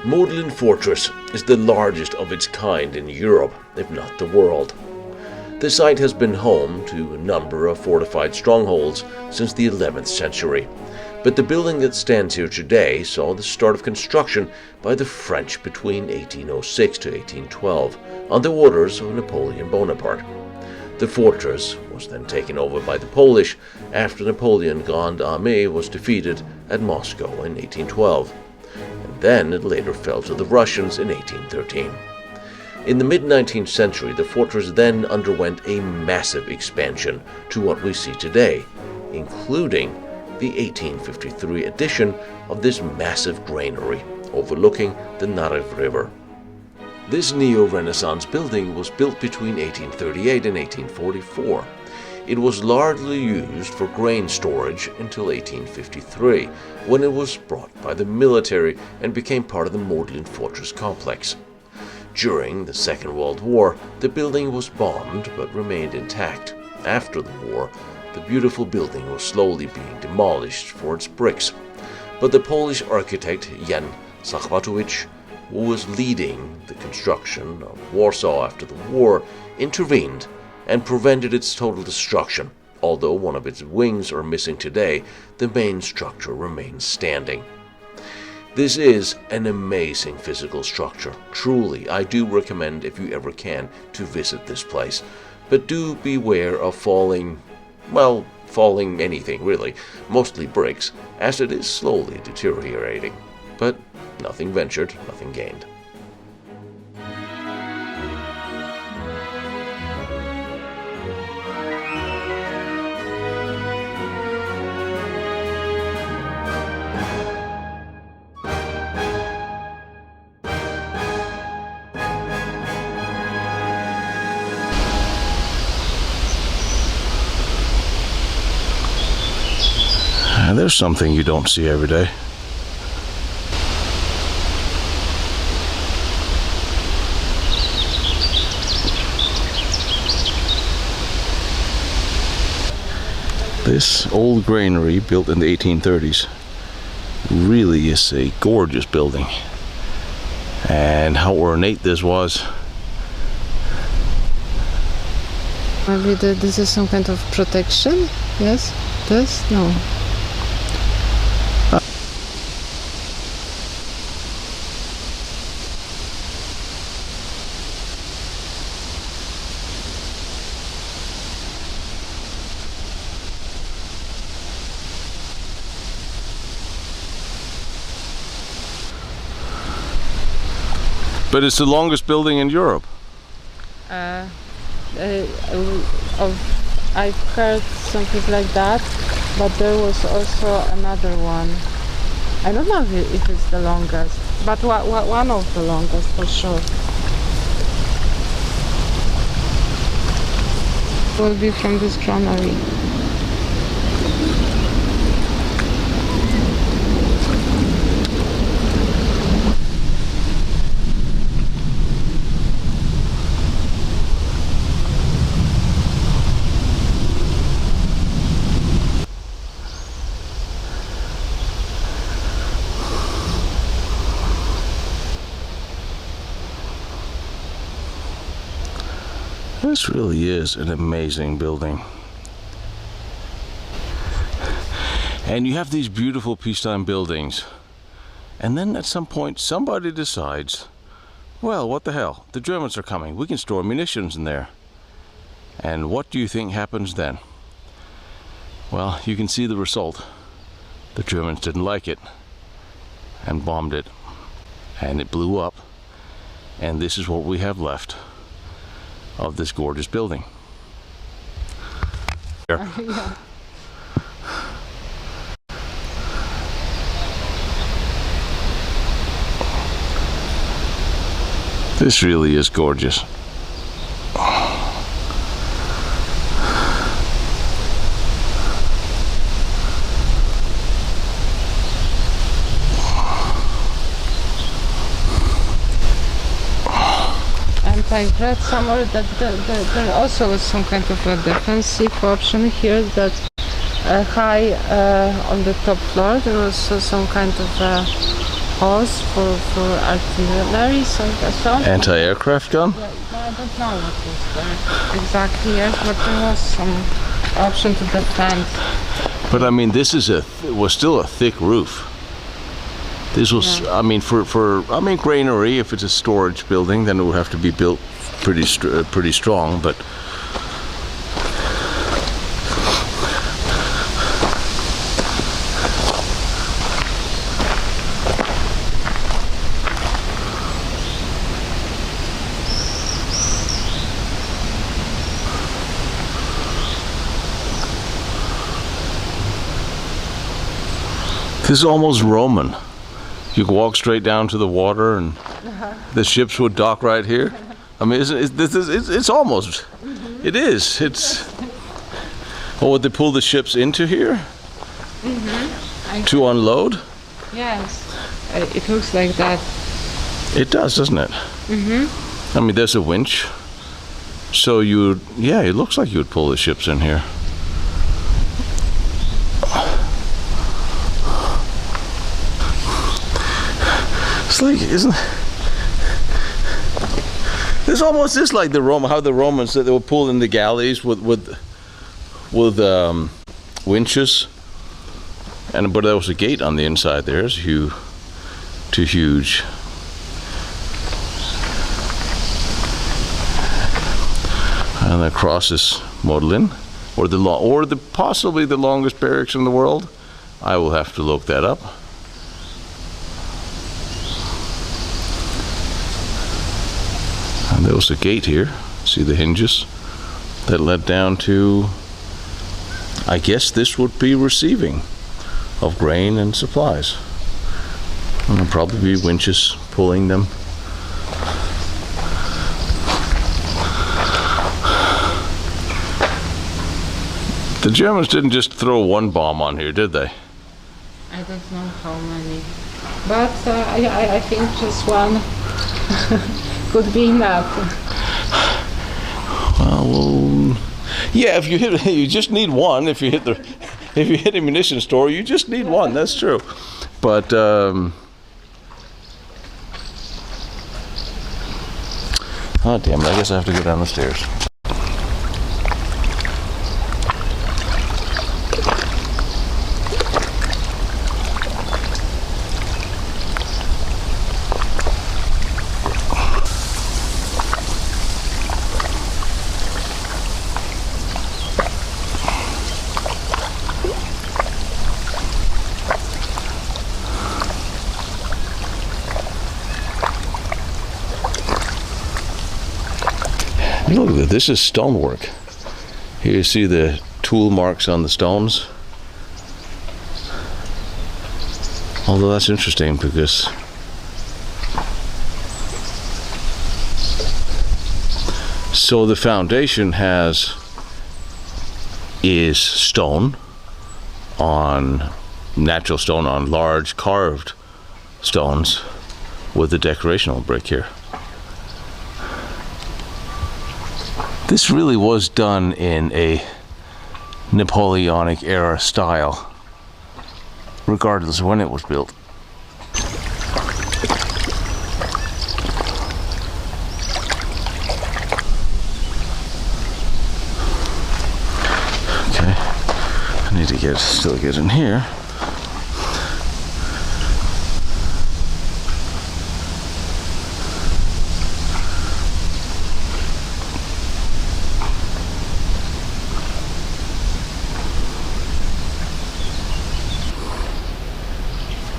Modlin Fortress is the largest of its kind in Europe, if not the world. The site has been home to a number of fortified strongholds since the 11th century, but the building that stands here today saw the start of construction by the French between 1806 to 1812 on the orders of Napoleon Bonaparte. The fortress was then taken over by the Polish after Napoleon's Grande Armée was defeated at Moscow in 1812, and then it later fell to the Russians in 1813. In the mid-19th century, the fortress then underwent a massive expansion to what we see today, including the 1853 addition of this massive granary overlooking the Narev River. This neo-Renaissance building was built between 1838 and 1844. It was largely used for grain storage until 1853, when it was brought by the military and became part of the Modlin Fortress complex. During the Second World War, the building was bombed but remained intact. After the war, the beautiful building was slowly being demolished for its bricks. But the Polish architect Jan Zachwatowicz, who was leading the construction of Warsaw after the war, intervened and prevented its total destruction. Although one of its wings are missing today, the main structure remains standing. This is an amazing physical structure. Truly, I do recommend, if you ever can, to visit this place. But do beware of falling anything really, mostly bricks, as it is slowly deteriorating. But nothing ventured, nothing gained. There's something you don't see every day. This old granary, built in the 1830s, really is a gorgeous building. And how ornate this was. Maybe this is some kind of protection? Yes? This? No. But it's the longest building in Europe. I've heard something like that, but there was also another one. I don't know if it's the longest, but one of the longest for sure. It will be from this granary. This really is an amazing building. And you have these beautiful peacetime buildings. And then at some point somebody decides, well, what the hell? The Germans are coming. We can store munitions in there. And what do you think happens then? Well, you can see the result. The Germans didn't like it and bombed it. And it blew up. And this is what we have left of this gorgeous building. Yeah. This really is gorgeous. I've read somewhere that there also was some kind of a defensive option here, that high on the top floor there was some kind of hose for artillery, so Anti-aircraft gun? Yeah, I don't know what was there exactly, yes, but there was some option to defend. But I mean, this is was still a thick roof. This was, I mean, I mean, granary. If it's a storage building, then it would have to be built pretty strong. But this is almost Roman. You could walk straight down to the water, and the ships would dock right here. I mean, it's almost. It is. It's. Oh, would they pull the ships into here to unload? Yes, it looks like that. It does, doesn't it? I mean, there's a winch, so yeah, it looks like you would pull the ships in here. It's like, isn't this almost is like how the Romans that they were pulled in the galleys with winches, but there was a gate on the inside there. It's too huge. And across is Modlin, or possibly the longest barracks in the world. I will have to look that up. And there was a gate here. See the hinges that led down to, I guess this would be receiving of grain and supplies. And there'll probably be winches pulling them. The Germans didn't just throw one bomb on here, did they? I don't know how many, but I think just one could be enough. Well, yeah. If you hit, you just need one. If you hit a munition store, you just need one. That's true. But oh damn it! I guess I have to go down the stairs. Look, this is stonework. Here you see the tool marks on the stones. Although that's interesting because so the foundation is stone on natural stone on large carved stones with the decorational brick here. This really was done in a Napoleonic era style, regardless of when it was built. Okay, I need to still get in here.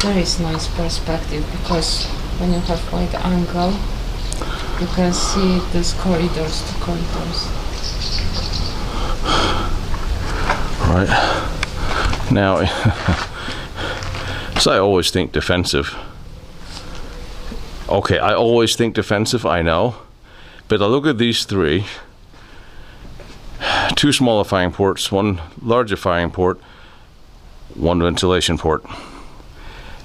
There is nice perspective because when you have wide angle, you can see these corridors to corridors. Right. Now, so I always think defensive. Okay, I always think defensive, I know. But I look at these three. 2 smaller firing ports, 1 larger firing port, 1 ventilation port.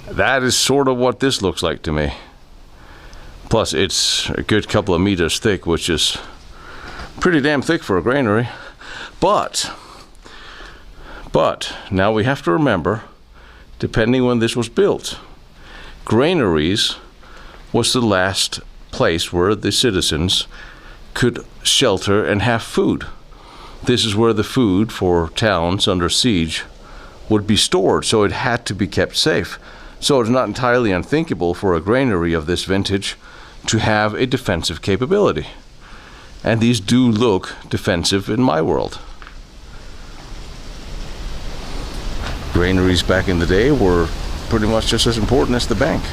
That is sort of what this looks like to me. Plus, it's a good couple of meters thick, which is pretty damn thick for a granary. But now we have to remember, depending when this was built, granaries was the last place where the citizens could shelter and have food. This is where the food for towns under siege would be stored, so it had to be kept safe. So it's not entirely unthinkable for a granary of this vintage to have a defensive capability. And these do look defensive in my world. Granaries back in the day were pretty much just as important as the bank.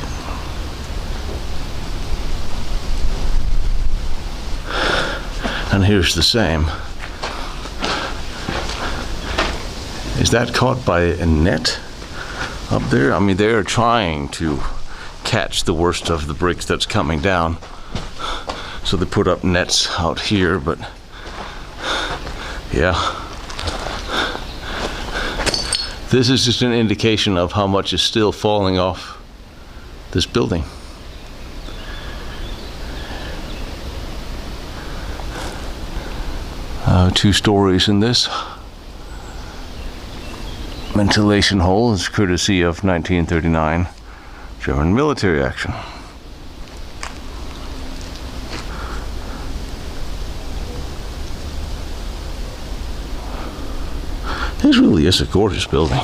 And here's the same. Is that caught by a net up there? I mean, they're trying to catch the worst of the bricks that's coming down. So they put up nets out here, but yeah. This is just an indication of how much is still falling off this building. Two stories in this. Ventilation hole is courtesy of 1939 German military action. This really is a gorgeous building.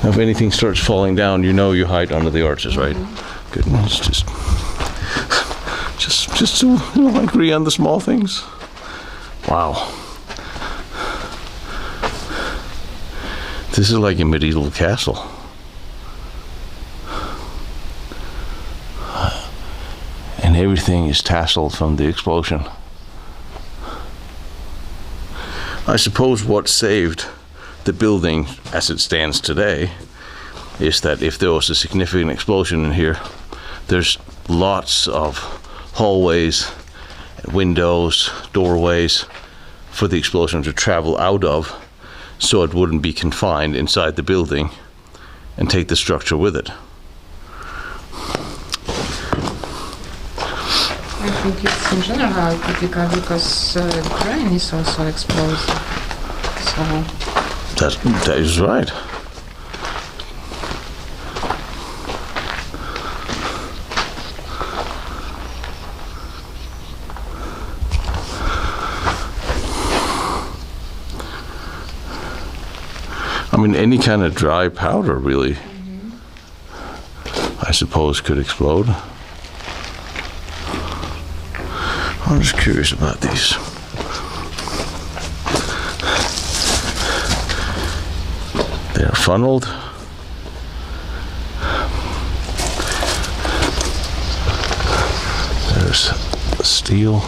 If anything starts falling down, you know you hide under the arches, right? Goodness, just so agree on the small things. Wow. This is like a medieval castle. And everything is tasseled from the explosion. I suppose what saved the building as it stands today is that if there was a significant explosion in here, there's lots of hallways, windows, doorways for the explosion to travel out of, so it wouldn't be confined inside the building and take the structure with it. I think it's in general critical because grain is also explosive. So that is right. I mean, any kind of dry powder, really, I suppose, could explode. I'm just curious about these. They are funneled. There's steel.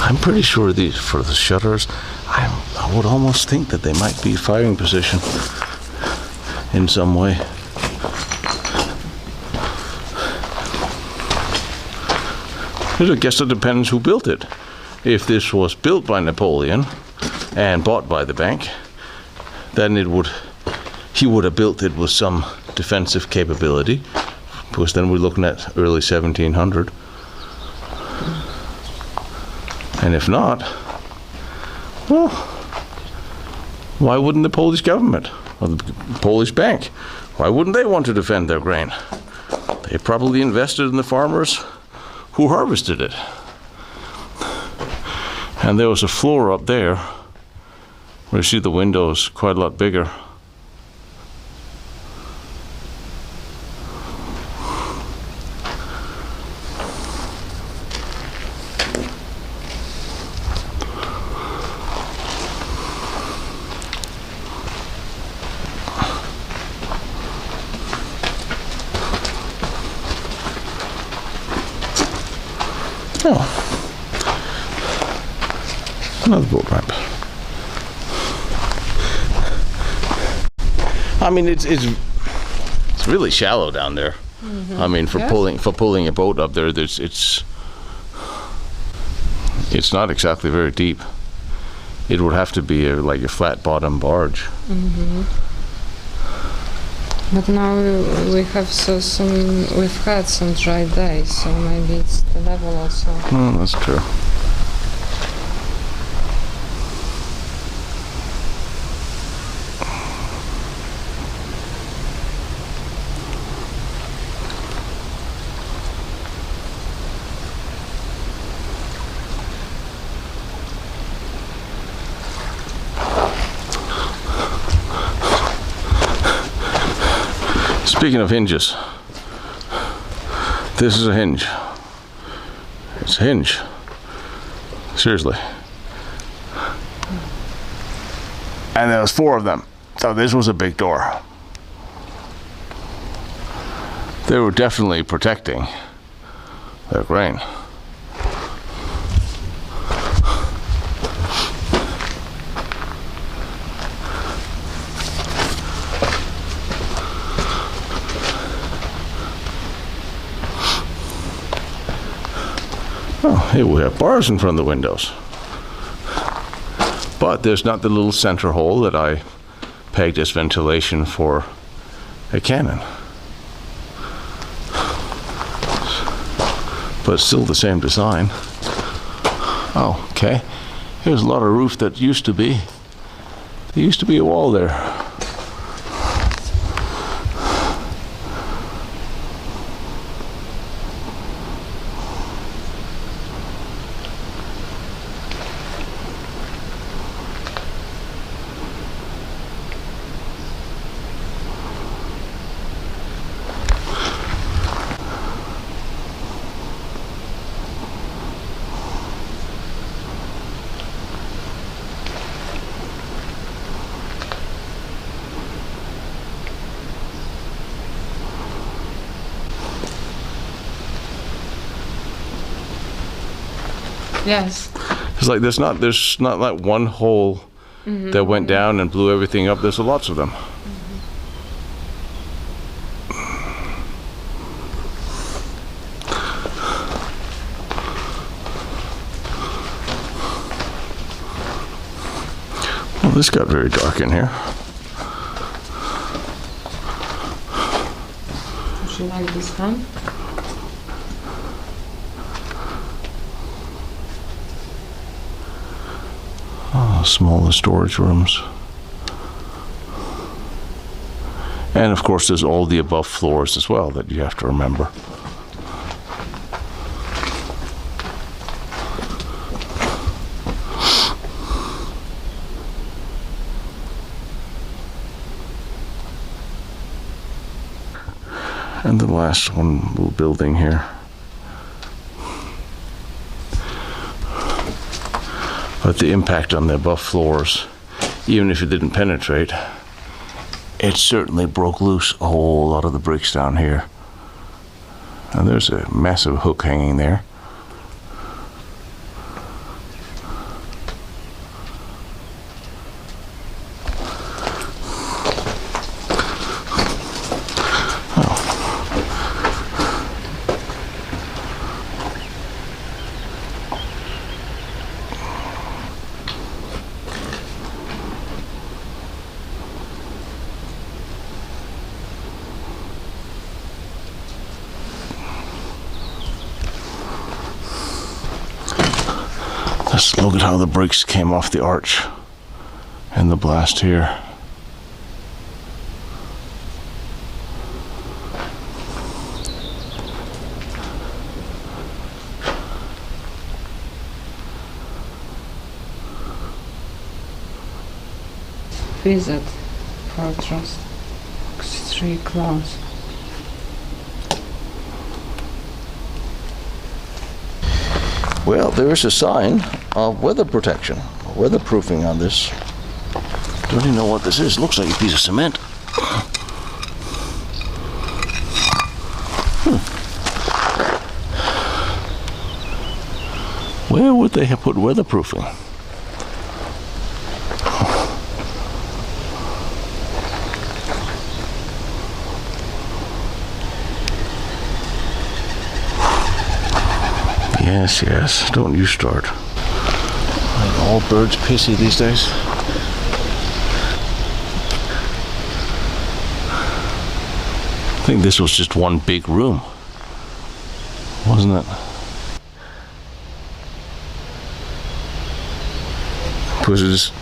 I'm pretty sure these, for the shutters, I would almost think that they might be firing position in some way. I guess it depends who built it. If this was built by Napoleon and bought by the bank, then he would have built it with some defensive capability, because then we're looking at early 1700. And if not, well, why wouldn't the Polish government or the Polish bank, why wouldn't they want to defend their grain? They probably invested in the farmers who harvested it. And there was a floor up there where you see the windows quite a lot bigger. Oh, another boat ramp. I mean, it's really shallow down there. Mm-hmm. I mean, for pulling a boat up there, it's not exactly very deep. It would have to be like a flat bottom barge. Mm-hmm. But now we've had some dry days, so maybe it's the level also. Oh, that's true. Speaking of hinges, this is a hinge. It's a hinge. Seriously. And there was 4 of them. So this was a big door. They were definitely protecting their grain. Oh, here we have bars in front of the windows. But there's not the little center hole that I pegged as ventilation for a cannon. But still the same design. Oh, okay. Here's a lot of roof that used to be. There used to be a wall there. Yes. It's like there's not like one hole that went down and blew everything up. There's lots of them. Well, this got very dark in here. Would you like this one? Smaller storage rooms. And of course there's all the above floors as well that you have to remember. And the last one little building here. But the impact on the above floors, even if it didn't penetrate, it certainly broke loose a whole lot of the bricks down here. And there's a massive hook hanging there. Just look at how the bricks came off the arch and the blast here. Visit fortress. 3 close. Well, there is a sign of weather protection, weatherproofing on this. Don't even know what this is. Looks like a piece of cement. Where would they have put weatherproofing? Yes, yes. Don't you start. Like all birds pissy these days. I think this was just one big room, wasn't it? Was it just...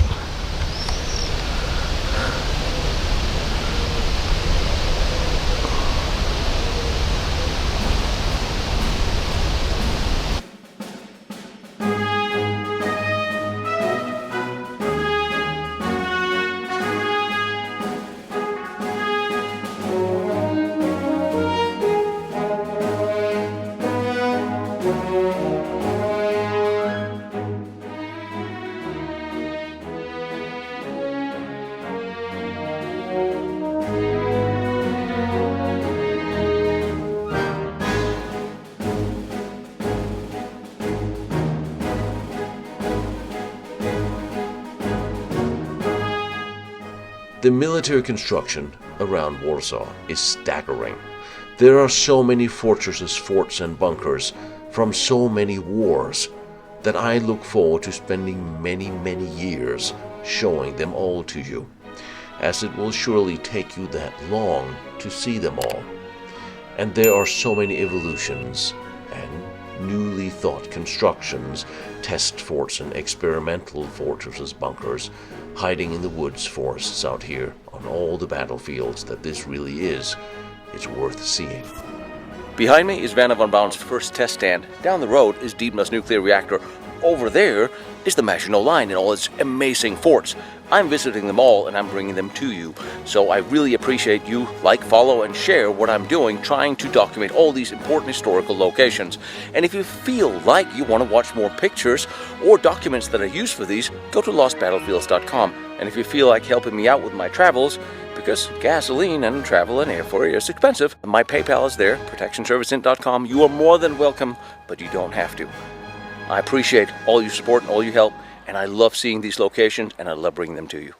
The military construction around Warsaw is staggering. There are so many fortresses, forts, and bunkers from so many wars that I look forward to spending many years showing them all to you, as it will surely take you that long to see them all. And there are so many evolutions and newly thought constructions, test forts and experimental fortresses, bunkers, hiding in the woods, forests out here on all the battlefields that this really is. It's worth seeing. Behind me is Vanna von Braun's first test stand. Down the road is Dietmar's nuclear reactor. Over there is the Maginot Line and all its amazing forts. I'm visiting them all and I'm bringing them to you. So I really appreciate you like, follow, and share what I'm doing, trying to document all these important historical locations. And if you feel like you want to watch more pictures or documents that I use for these, go to lostbattlefields.com. And if you feel like helping me out with my travels, because gasoline and travel and airfare is expensive, my PayPal is there, protectionserviceint.com. You are more than welcome, but you don't have to. I appreciate all your support and all your help, and I love seeing these locations, and I love bringing them to you.